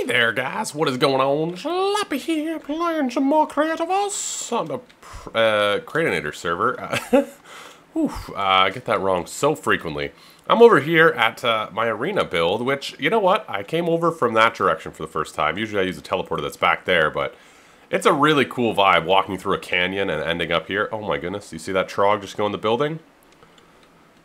there, guys. What is going on? Slappy here, playing some more Creativerse on the Creatinators server. I get that wrong so frequently. I'm over here at my arena build, which, you know what? I came over from that direction for the first time. Usually I use a teleporter that's back there, but it's a really cool vibe walking through a canyon and ending up here. Oh my goodness, you see that trog just go in the building?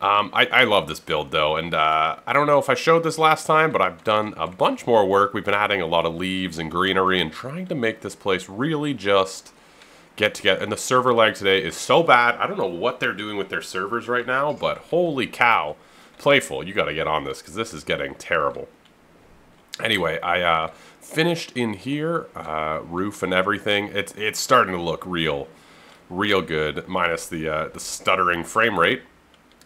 I love this build though, and I don't know if I showed this last time, but I've done a bunch more work. We've been adding a lot of leaves and greenery and trying to make this place really just get together. And the server lag today is so bad. I don't know what they're doing with their servers right now, but holy cow. Playful, you gotta get on this, because this is getting terrible. Anyway, I finished in here, roof and everything. It's starting to look real good, minus the stuttering frame rate.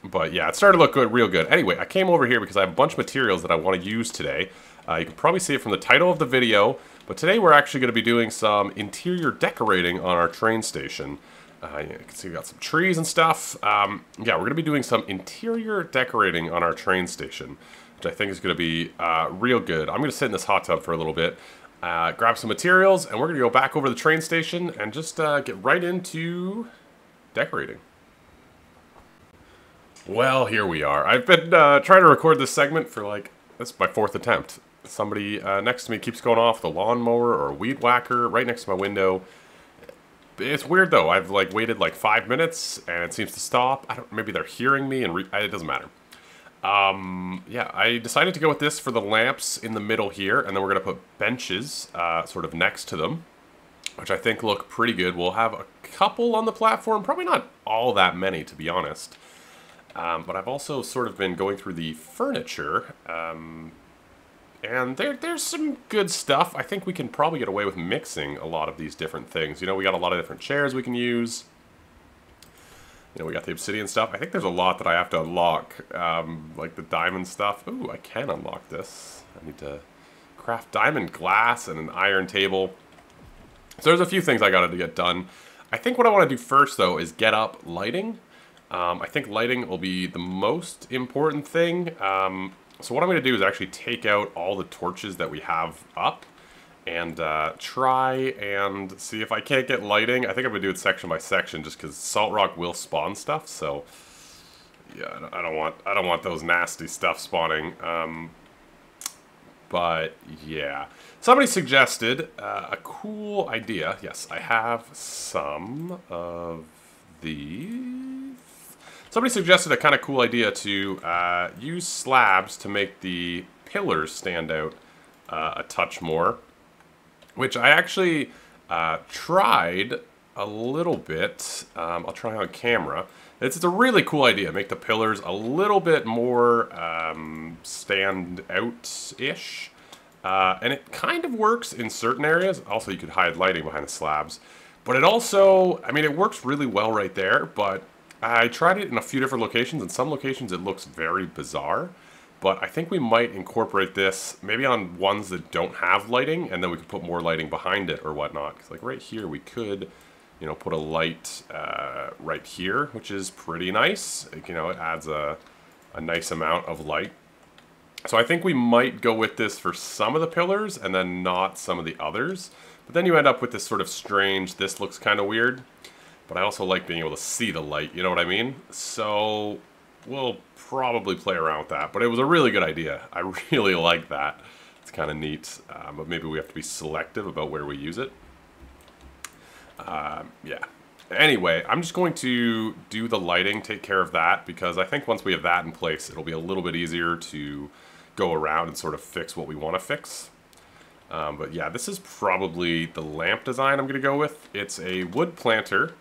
But yeah, it started to look good, real good. Anyway, I came over here because I have a bunch of materials that I want to use today. You can probably see it from the title of the video, but today we're actually going to be doing some interior decorating on our train station. You can see we got some trees and stuff. Yeah, we're going to be doing some interior decorating on our train station, which I think is going to be real good. I'm going to sit in this hot tub for a little bit, grab some materials, and we're going to go back over to the train station and just get right into decorating. Well, here we are. I've been trying to record this segment for this is my 4th attempt. Somebody next to me keeps going off the lawnmower or weed whacker right next to my window. It's weird though. I've waited 5 minutes and it seems to stop. Maybe they're hearing me and it doesn't matter. Yeah, I decided to go with this for the lamps in the middle here, and then we're gonna put benches sort of next to them, which I think look pretty good. We'll have a couple on the platform, probably not all that many to be honest. But I've also sort of been going through the furniture, and there's some good stuff. I think we can probably get away with mixing a lot of these different things. You know, we got a lot of different chairs we can use. You know, we got the obsidian stuff. I think there's a lot that I have to unlock, like the diamond stuff. Ooh, I can unlock this. I need to craft diamond glass and an iron table. So there's a few things I got to get done. I think what I want to do first, though, is get up lighting. I think lighting will be the most important thing. So what I'm going to do is actually take out all the torches that we have up and try and see if I can't get lighting. I think I'm going to do it section by section just because salt rock will spawn stuff. So yeah, I don't want those nasty stuff spawning. But yeah, somebody suggested a cool idea. Yes, I have some of these. Somebody suggested a kind of cool idea to use slabs to make the pillars stand out a touch more, which I actually tried a little bit. I'll try on camera. It's a really cool idea. Make the pillars a little bit more stand out-ish. And it kind of works in certain areas. Also, you could hide lighting behind the slabs. But it also, I mean, it works really well right there, but I tried it in a few different locations. In some locations it looks very bizarre, but I think we might incorporate this maybe on ones that don't have lighting, and then we could put more lighting behind it or whatnot. Because right here we could, you know, put a light right here, which is pretty nice. You know, it adds a nice amount of light. So I think we might go with this for some of the pillars and then not some of the others. But then you end up with this sort of strange, this looks kind of weird. But I also like being able to see the light, you know what I mean? So we'll probably play around with that. But it was a really good idea. I really like that. It's kind of neat. But maybe we have to be selective about where we use it. Yeah. Anyway, I'm just going to do the lighting, take care of that, because I think once we have that in place, it'll be a little bit easier to go around and sort of fix what we want to fix. But yeah, this is probably the lamp design I'm going to go with. It's a wood planter.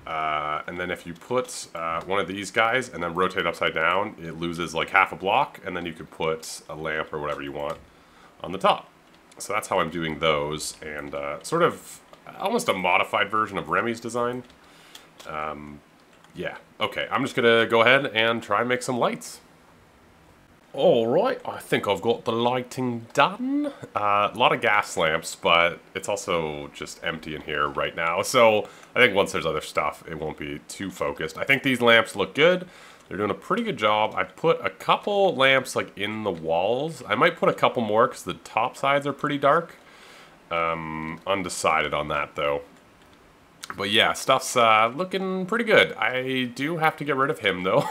And then if you put one of these guys and then rotate upside down, it loses like half a block, and then you could put a lamp or whatever you want on the top. So that's how I'm doing those, and sort of almost a modified version of Remy's design. Yeah, okay, I'm just gonna go ahead and try and make some lights. Alright, I think I've got the lighting done. A lot of gas lamps, but it's also just empty in here right now. So I think once there's other stuff, it won't be too focused. I think these lamps look good. They're doing a pretty good job. I put a couple lamps like in the walls. I might put a couple more because the top sides are pretty dark. Undecided on that though. But yeah, stuff's looking pretty good. I do have to get rid of him though.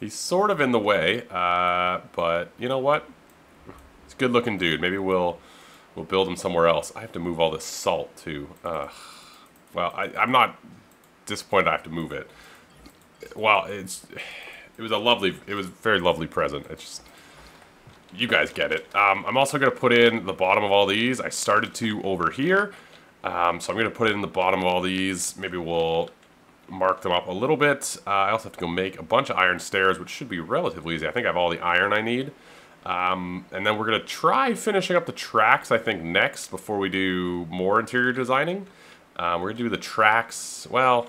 He's sort of in the way, but you know what? He's a good looking dude. Maybe we'll build him somewhere else. I have to move all this salt too. Well, I'm not disappointed I have to move it. Well, it was a very lovely present. It's just, you guys get it. I'm also going to put in the bottom of all these. I started to over here. So I'm going to put it in the bottom of all these. Maybe we'll mark them up a little bit. I also have to go make a bunch of iron stairs, which should be relatively easy. I think I have all the iron I need. And then we're going to try finishing up the tracks, I think, next before we do more interior designing. We're going to do the tracks, well,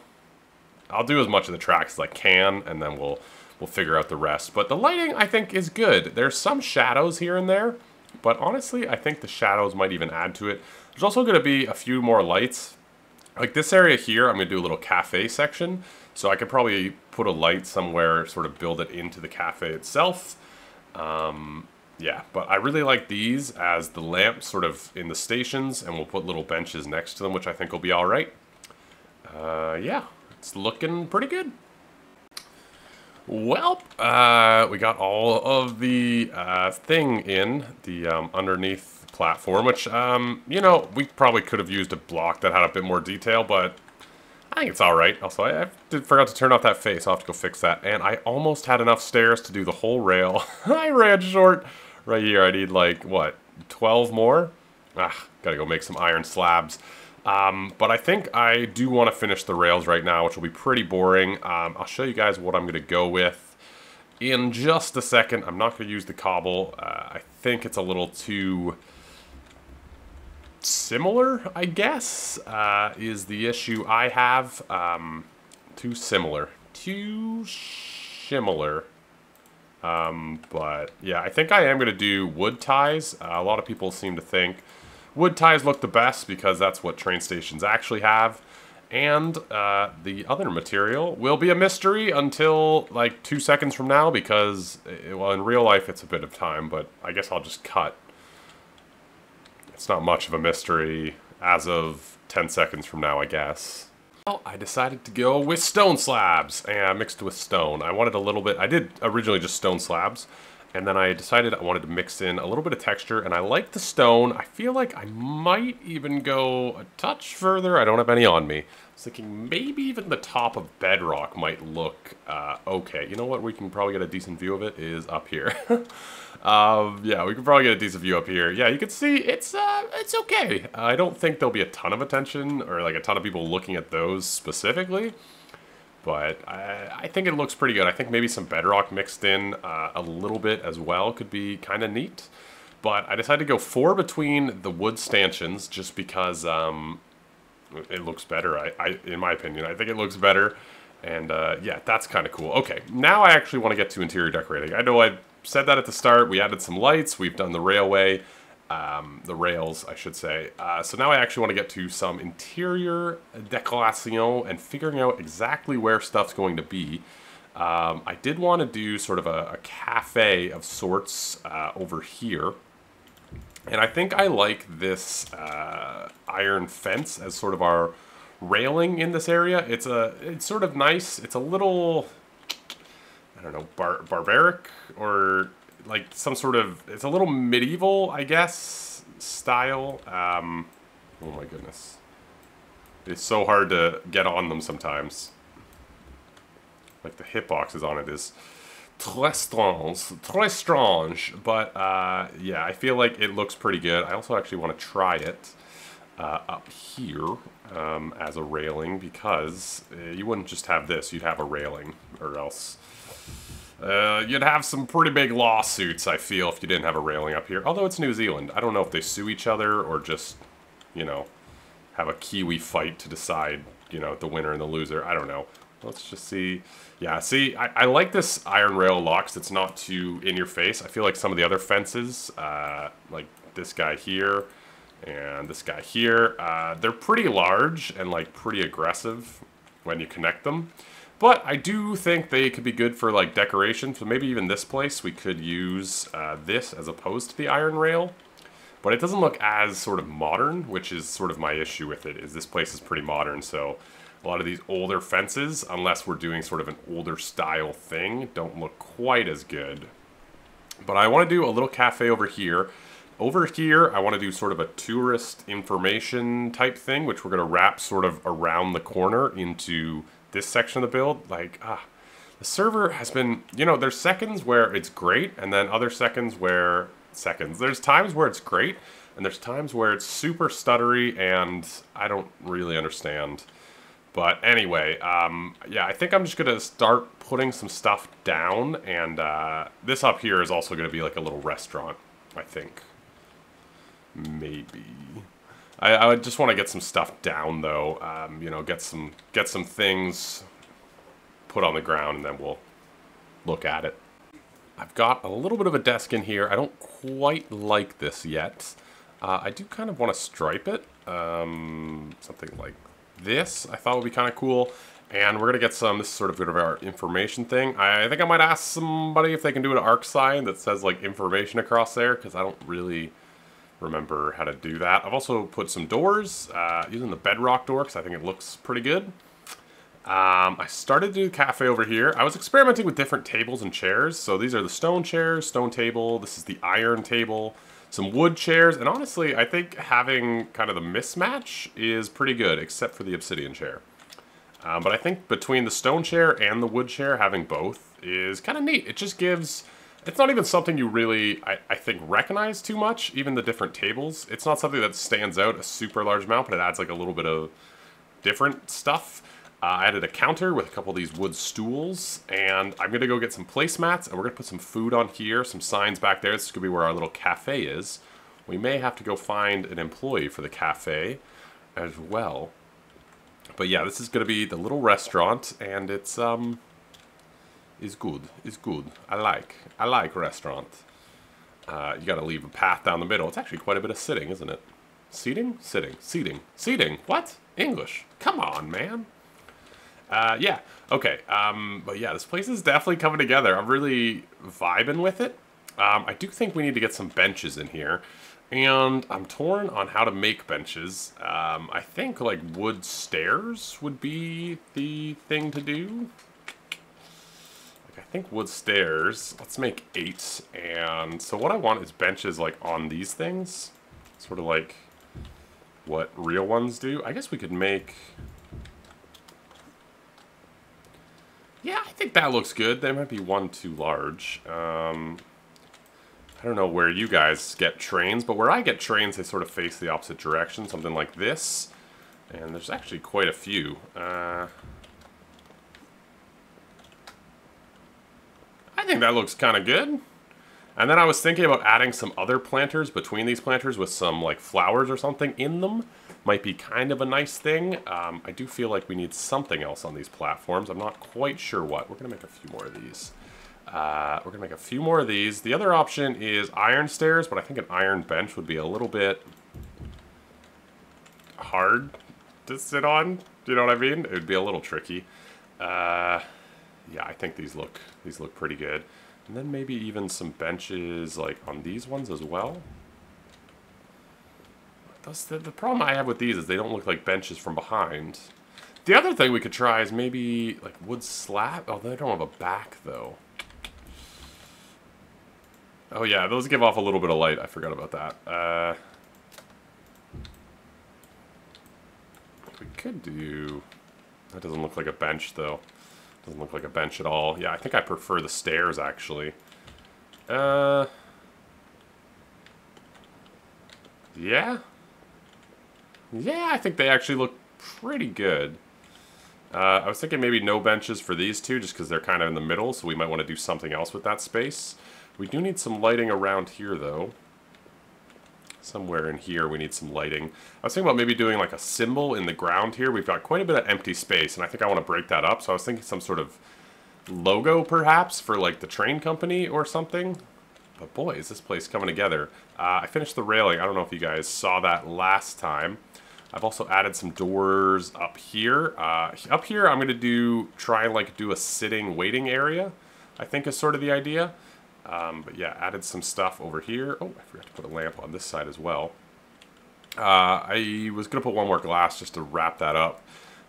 I'll do as much of the tracks as I can, and then we'll figure out the rest. But the lighting, I think, is good. There's some shadows here and there, but honestly, I think the shadows might even add to it. There's also going to be a few more lights. Like this area here, I'm going to do a little cafe section, so I could probably put a light somewhere, sort of build it into the cafe itself. Yeah, but I really like these as the lamps sort of in the stations, and we'll put little benches next to them, which I think will be all right. Yeah, it's looking pretty good. Well, we got all of the thing in the underneath platform, which, you know, we probably could have used a block that had a bit more detail, but I think it's all right. Also, I forgot to turn off that face. I'll have to go fix that. And I almost had enough stairs to do the whole rail. I ran short right here. I need, like, what, 12 more? Gotta go make some iron slabs. But I think I do want to finish the rails right now, which will be pretty boring. I'll show you guys what I'm going to go with in just a second. I'm not going to use the cobble. I think it's a little too similar, I guess, is the issue I have. Too similar. But yeah, I think I am going to do wood ties. A lot of people seem to think wood ties look the best because that's what train stations actually have. And the other material will be a mystery until like 2 seconds from now because, well, in real life it's a bit of time, but I guess I'll just cut. It's not much of a mystery as of 10 seconds from now, I guess. Well, I decided to go with stone slabs and mixed with stone. I wanted a little bit, I did originally just stone slabs, and then I decided I wanted to mix in a little bit of texture, and I like the stone. I feel like I might even go a touch further. I don't have any on me. I was thinking maybe even the top of bedrock might look okay. You know what, we can probably get a decent view of it is up here. Yeah, we can probably get a decent view up here. Yeah, you can see it's okay. I don't think there'll be a ton of attention or like a ton of people looking at those specifically, but I think it looks pretty good. I think maybe some bedrock mixed in a little bit as well could be kind of neat. But I decided to go 4 between the wood stanchions just because it looks better. In my opinion, I think it looks better. And yeah, that's kind of cool. Okay, now I actually want to get to interior decorating. I know I said that at the start. We added some lights. We've done the railway, the rails, I should say. So now I actually want to get to some interior decoration and figuring out exactly where stuff's going to be. I did want to do sort of a cafe of sorts over here. And I think I like this iron fence as sort of our railing in this area. It's sort of nice. It's a little, I don't know, barbaric or like some sort of, it's a little medieval, I guess, style. Oh my goodness. It's so hard to get on them sometimes. Like the hitboxes on it is très strange, but yeah, I feel like it looks pretty good. I also actually want to try it up here as a railing because you wouldn't just have this, you'd have a railing, or else you'd have some pretty big lawsuits, I feel, if you didn't have a railing up here. Although it's New Zealand. I don't know if they sue each other or just, you know, have a Kiwi fight to decide, you know, the winner and the loser. I don't know. Let's just see. Yeah, see, I like this iron rail lock because it's not too in your face. I feel like some of the other fences, like this guy here and this guy here, they're pretty large and like pretty aggressive when you connect them. But I do think they could be good for like decoration. So maybe even this place we could use this as opposed to the iron rail. But it doesn't look as sort of modern, which is sort of my issue with it, is this place is pretty modern. So a lot of these older fences, unless we're doing sort of an older style thing, don't look quite as good. But I want to do a little cafe over here. Over here, I want to do sort of a tourist information type thing, which we're going to wrap sort of around the corner into this section of the build. Like, the server has been, you know, there's seconds where it's great, and then other seconds where, there's times where it's great, and there's times where it's super stuttery, and I don't really understand. But anyway, yeah, I think I'm just going to start putting some stuff down, and this up here is also going to be like a little restaurant, I think. Maybe. I just want to get some stuff down, though. You know, get some things put on the ground, and then we'll look at it. I've got a little bit of a desk in here. I don't quite like this yet. I do kind of want to stripe it. Something like this I thought would be kind of cool. And we're going to get some, this is sort of our information thing. I think I might ask somebody if they can do an arc sign that says like information across there, because I don't really remember how to do that. I've also put some doors, using the bedrock door because I think it looks pretty good. I started to do the cafe over here. I was experimenting with different tables and chairs. So these are the stone chairs, stone table. This is the iron table, some wood chairs. And honestly, I think having kind of the mismatch is pretty good, except for the obsidian chair. But I think between the stone chair and the wood chair, having both is kind of neat. It just gives... It's not even something you really, I think, recognize too much, even the different tables. It's not something that stands out a super large amount, but it adds like a little bit of different stuff. I added a counter with a couple of these wood stools, and I'm going to go get some placemats, and we're going to put some food on here, some signs back there. This is going to be where our little cafe is. We may have to go find an employee for the cafe as well. But yeah, this is going to be the little restaurant, and it's, is good. I like restaurant. You gotta leave a path down the middle. It's actually quite a bit of sitting, isn't it? Seating? Seating. What? English. Come on, man. Yeah. Okay. But yeah, this place is definitely coming together. I'm really vibing with it. I do think we need to get some benches in here. And I'm torn on how to make benches. I think like wood stairs would be the thing to do. I think wood stairs, let's make 8, and so what I want is benches like on these things, sort of like what real ones do. I guess we could make, yeah, I think that looks good. They might be one too large. I don't know where you guys get trains, but where I get trains, they sort of face the opposite direction, something like this, and there's actually quite a few. I think that looks kind of good. And then I was thinking about adding some other planters between these planters with some like flowers or something in them. Might be kind of a nice thing. I do feel like we need something else on these platforms. I'm not quite sure what. We're going to make a few more of these. The other option is iron stairs, but I think an iron bench would be a little bit hard to sit on. Do you know what I mean? It would be a little tricky. Yeah, I think these look pretty good. And then maybe even some benches like on these ones as well. The problem I have with these is they don't look like benches from behind. The other thing we could try is maybe like wood slab. Oh, they don't have a back though. Oh yeah, those give off a little bit of light. I forgot about that. We could do... That doesn't look like a bench though. Doesn't look like a bench at all. Yeah, I think I prefer the stairs, actually. Yeah? Yeah, I think they actually look pretty good. I was thinking maybe no benches for these two, just because they're kind of in the middle, so we might want to do something else with that space. We do need some lighting around here, though. Somewhere in here we need some lighting. I was thinking about maybe doing like a symbol in the ground here. We've got quite a bit of empty space, and I think I want to break that up. So I was thinking some sort of logo, perhaps, for like the train company or something. But boy, is this place coming together. I finished the railing. I don't know if you guys saw that last time. I've also added some doors up here. Up here, I'm going to try and like do a sitting waiting area, I think is sort of the idea. But yeah, added some stuff over here. Oh, I forgot to put a lamp on this side as well. I was going to put one more glass just to wrap that up.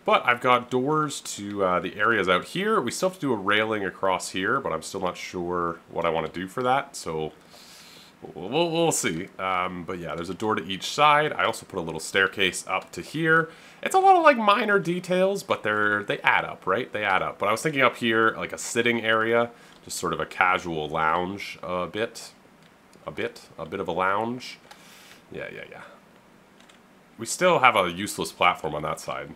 But I've got doors to the areas out here. We still have to do a railing across here, but I'm still not sure what I want to do for that. So we'll see. But yeah, there's a door to each side. I also put a little staircase up to here. It's a lot of like minor details, but they add up, right? They add up. But I was thinking up here, like a sitting area, just sort of a casual lounge a bit of a lounge. Yeah. We still have a useless platform on that side,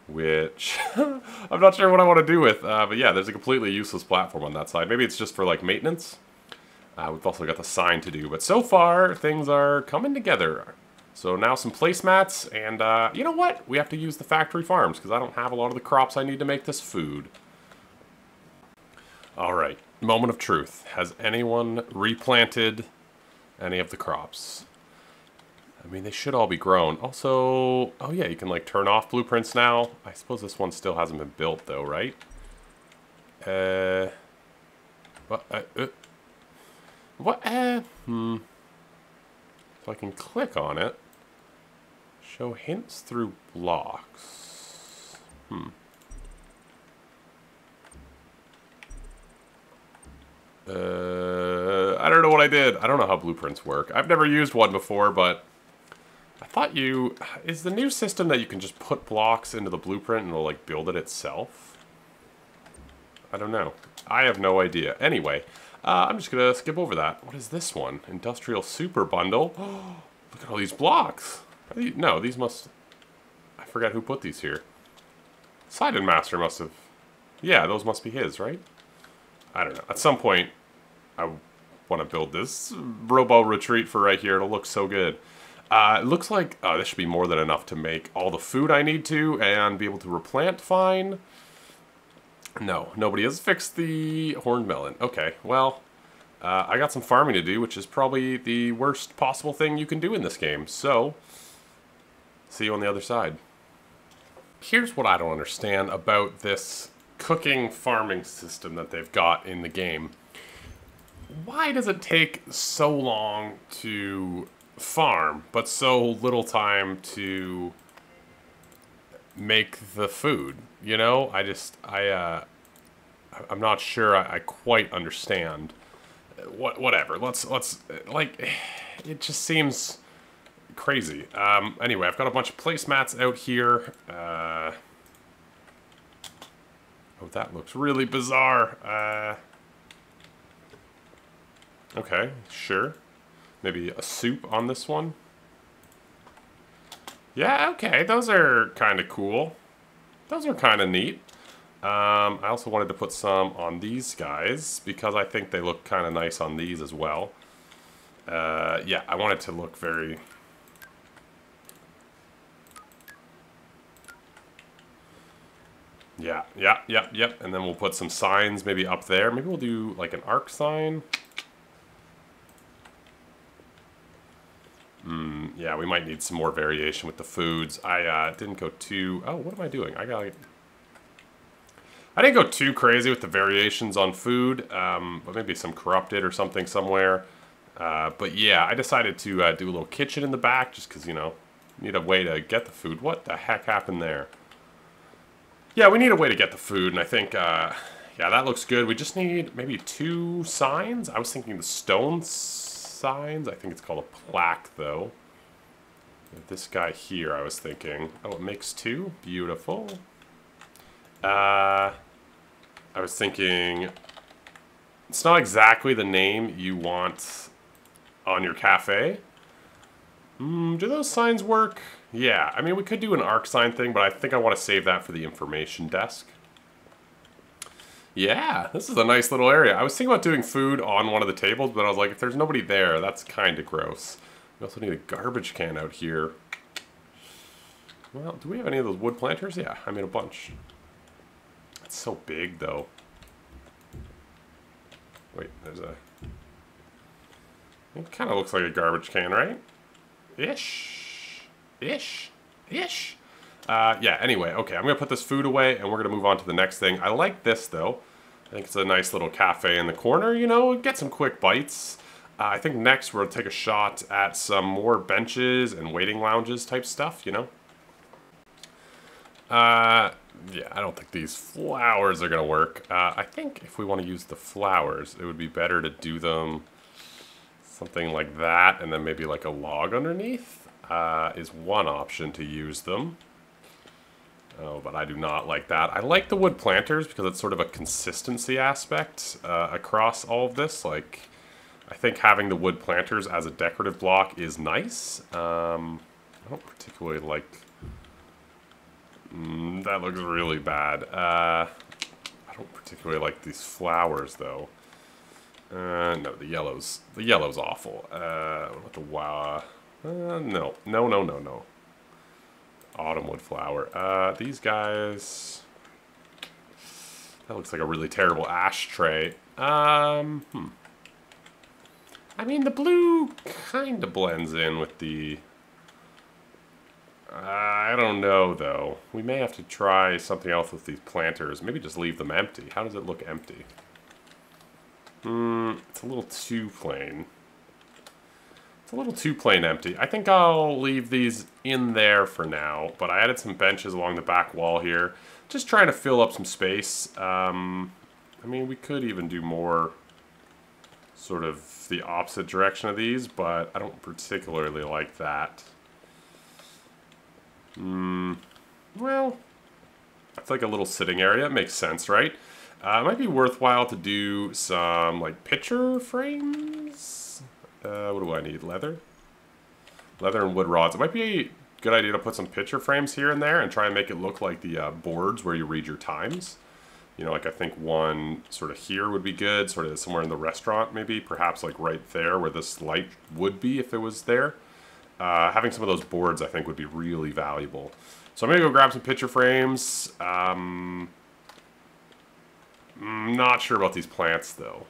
which I'm not sure what I want to do with. But yeah, there's a completely useless platform on that side. Maybe it's just for like maintenance. We've also got the sign to do, but so far things are coming together. So now some placemats, and you know what? We have to use the factory farms because I don't have a lot of the crops I need to make this food. All right, moment of truth. Has anyone replanted any of the crops? I mean, they should all be grown. Also, oh yeah, you can like turn off blueprints now. I suppose this one still hasn't been built though, right? So I can click on it. Show hints through blocks. I don't know what I did. I don't know how blueprints work. I've never used one before, but I thought is the new system that you can just put blocks into the blueprint and it'll like build it itself? I don't know. I have no idea. Anyway, I'm just gonna skip over that. What is this one? Industrial Super Bundle. Look at all these blocks. No, these must... I forgot who put these here. Sidon Master must have... Yeah, those must be his, right? I don't know. At some point, I want to build this Robo Retreat for right here. It'll look so good. It looks like this should be more than enough to make all the food I need to and be able to replant fine. No, nobody has fixed the horned melon. Okay, well, I got some farming to do, which is probably the worst possible thing you can do in this game. So, see you on the other side. Here's what I don't understand about this cooking farming system that they've got in the game. Why does it take so long to farm, but so little time to make the food? You know, I'm not sure I quite understand. Whatever. Let's like, it just seems crazy. Anyway, I've got a bunch of placemats out here. Oh, that looks really bizarre. Okay, sure. Maybe a soup on this one. Yeah, okay, those are kind of cool. Those are kind of neat. I also wanted to put some on these guys because I think they look kind of nice on these as well. Yeah, I want it to look very... Yeah. And then we'll put some signs maybe up there. Maybe we'll do like an arc sign. Yeah, we might need some more variation with the foods. I didn't go too... Oh, what am I doing? I didn't go too crazy with the variations on food, but maybe some corrupted or something somewhere. But yeah, I decided to do a little kitchen in the back just because, you know, need a way to get the food. What the heck happened there? Yeah, we need a way to get the food, and I think, yeah, that looks good. We just need maybe 2 signs. I was thinking the stone signs. I think it's called a plaque, though. This guy here, I was thinking. Oh, it makes 2? Beautiful. I was thinking, it's not exactly the name you want on your cafe. Do those signs work? Yeah, I mean, we could do an arc sign thing, but I think I want to save that for the information desk. Yeah, this is a nice little area. I was thinking about doing food on one of the tables, but I was like, if there's nobody there, that's kind of gross. We also need a garbage can out here. Well, do we have any of those wood planters? Yeah, I made a bunch. It's so big, though. Wait, there's a... It kind of looks like a garbage can, right? Ish. Ish. Yeah, anyway, okay, I'm going to put this food away, and we're going to move on to the next thing. I like this, though. I think it's a nice little cafe in the corner, you know, get some quick bites. I think next we're going to take a shot at some more benches and waiting lounges type stuff, you know. Yeah, I don't think these flowers are going to work. I think if we want to use the flowers, it would be better to do them something like that, and then maybe like a log underneath is one option to use them. Oh, but I do not like that. I like the wood planters because it's sort of a consistency aspect across all of this. Like, I think having the wood planters as a decorative block is nice. I don't particularly like... that looks really bad. I don't particularly like these flowers, though. No, the yellow's awful. What the wow? No. Autumn wood flower. These guys... That looks like a really terrible ashtray. I mean, the blue kind of blends in with the... I don't know, though. We may have to try something else with these planters. Maybe just leave them empty. How does it look empty? It's a little too plain. It's a little too plain empty. I think I'll leave these in there for now, but I added some benches along the back wall here. Just trying to fill up some space. I mean, we could even do more sort of the opposite direction of these, but I don't particularly like that. Well, it's like a little sitting area. It makes sense, right? It might be worthwhile to do some, like, picture frames. What do I need? Leather? Leather and wood rods. It might be a good idea to put some picture frames here and there and try and make it look like the boards where you read your times. You know, like I think one sort of here would be good, sort of somewhere in the restaurant maybe, perhaps like right there where this light would be if it was there. Having some of those boards I think would be really valuable. So I'm going to go grab some picture frames. I'm not sure about these plants though.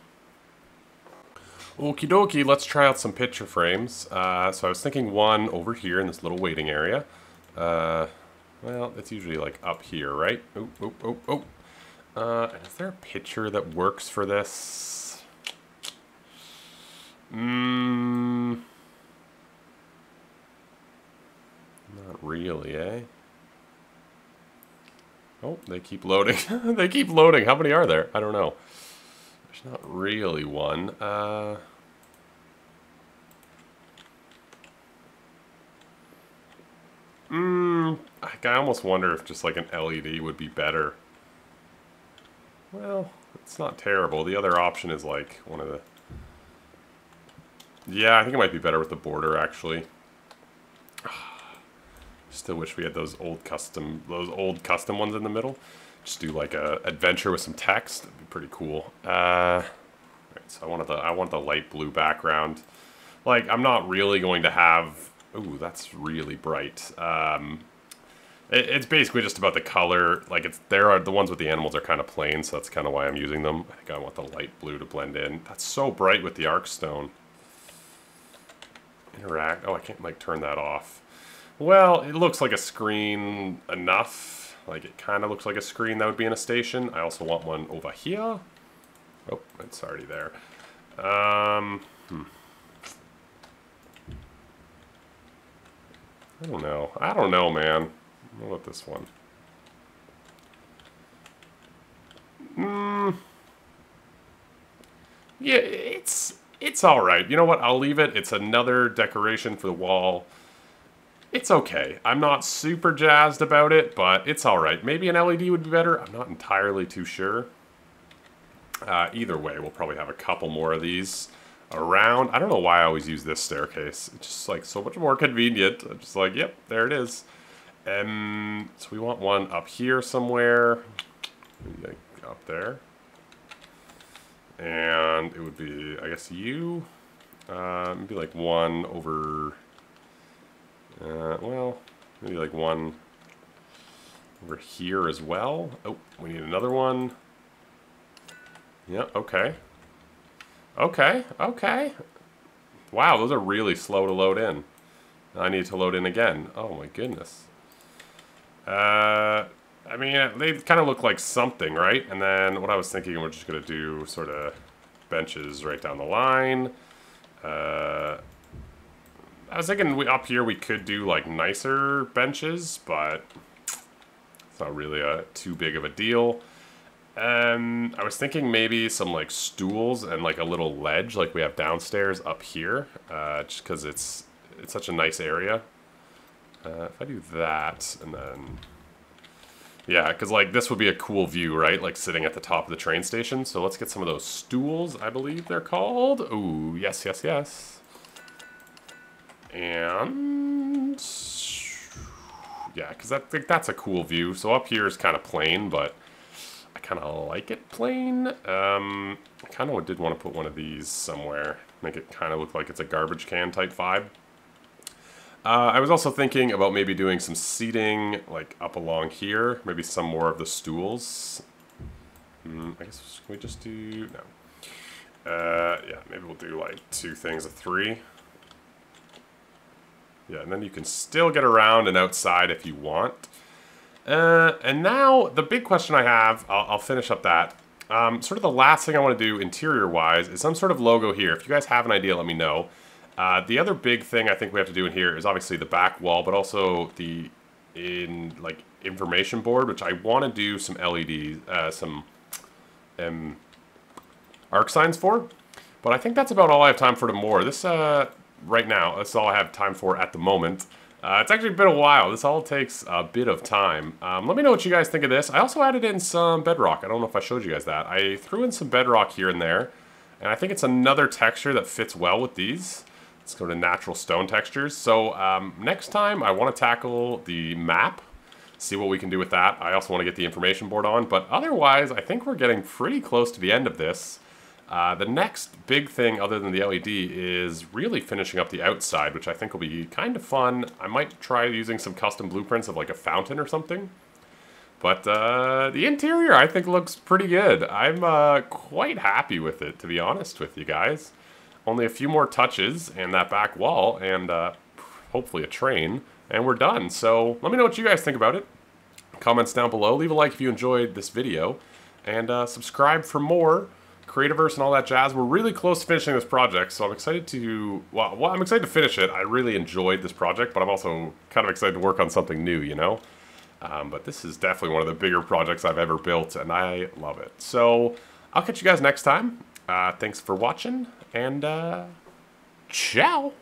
Okie dokie, let's try out some picture frames. So I was thinking one over here in this little waiting area. Well, it's usually like up here, right? Oh. Is there a picture that works for this? Not really, eh? Oh, they keep loading. They keep loading. How many are there? I don't know. There's not really one. I almost wonder if just like an LED would be better. Well, it's not terrible. The other option is like one of the... Yeah, I think it might be better with the border, actually. Still wish we had those old custom ones in the middle. Just do like a adventure with some text. That'd be pretty cool. Right, so I want the light blue background. Like, I'm not really going to have... Ooh, that's really bright. It's basically just about the color. Like, the ones with the animals are kind of plain, so that's kind of why I'm using them. I think I want the light blue to blend in. That's so bright with the arc stone. Interact. Oh, I can't like turn that off. Well, it looks like a screen enough. Like, it kind of looks like a screen that would be in a station. I also want one over here. Oh, it's already there. I don't know. I don't know, man. What about this one? Yeah, it's all right. You know what? I'll leave it. It's another decoration for the wall. It's okay. I'm not super jazzed about it, but it's all right. Maybe an LED would be better. I'm not entirely too sure. Either way, we'll probably have a couple more of these around. I don't know why I always use this staircase. It's just like so much more convenient. I'm just like, yep, there it is. So we want one up here somewhere. Maybe like up there. And it would be, I guess, you. Maybe like one over... well, maybe like one over here as well. Oh, we need another one. Yeah, okay. Okay. Wow, those are really slow to load in. I need to load in again. Oh my goodness. I mean, they kind of look like something, right? And then what I was thinking, we're just going to do sort of benches right down the line. I was thinking up here we could do like nicer benches, but it's not really too big of a deal. I was thinking maybe some like stools and like a little ledge like we have downstairs up here, just because it's such a nice area. If I do that, and then, yeah, because like this would be a cool view, right? Like sitting at the top of the train station. So let's get some of those stools, I believe they're called. Ooh, yes, yes, yes. And yeah, because I think that's a cool view. So up here is kind of plain, but I kind of like it plain. I kind of did want to put one of these somewhere, make it kind of look like it's a garbage can type vibe. I was also thinking about maybe doing some seating, like up along here. Maybe some more of the stools. I guess, can we just do, no. Yeah, maybe we'll do like 2 things of 3. Yeah, and then you can still get around and outside if you want. And now, the big question I have, I'll finish up that. Sort of the last thing I want to do interior-wise is some sort of logo here. If you guys have an idea, let me know. The other big thing I think we have to do in here is obviously the back wall, but also the information board, which I want to do some LEDs, some arc signs for. But I think that's about all I have time for tomorrow. This, right now, that's all I have time for at the moment. It's actually been a while. This all takes a bit of time. Let me know what you guys think of this. I also added in some bedrock. I don't know if I showed you guys that. I threw in some bedrock here and there, and I think it's another texture that fits well with these. Let's go to natural stone textures. So next time I want to tackle the map, see what we can do with that. I also want to get the information board on, but otherwise I think we're getting pretty close to the end of this. The next big thing other than the LED is really finishing up the outside, which I think will be kind of fun. I might try using some custom blueprints of like a fountain or something. But the interior I think looks pretty good. I'm quite happy with it, to be honest with you guys. Only a few more touches and that back wall and hopefully a train, and we're done. So let me know what you guys think about it. Comments down below. Leave a like if you enjoyed this video, and subscribe for more Creativerse and all that jazz. We're really close to finishing this project, so I'm excited to, well, I'm excited to finish it. I really enjoyed this project, but I'm also kind of excited to work on something new, you know? But this is definitely one of the bigger projects I've ever built, and I love it. So I'll catch you guys next time. Thanks for watching, and ciao!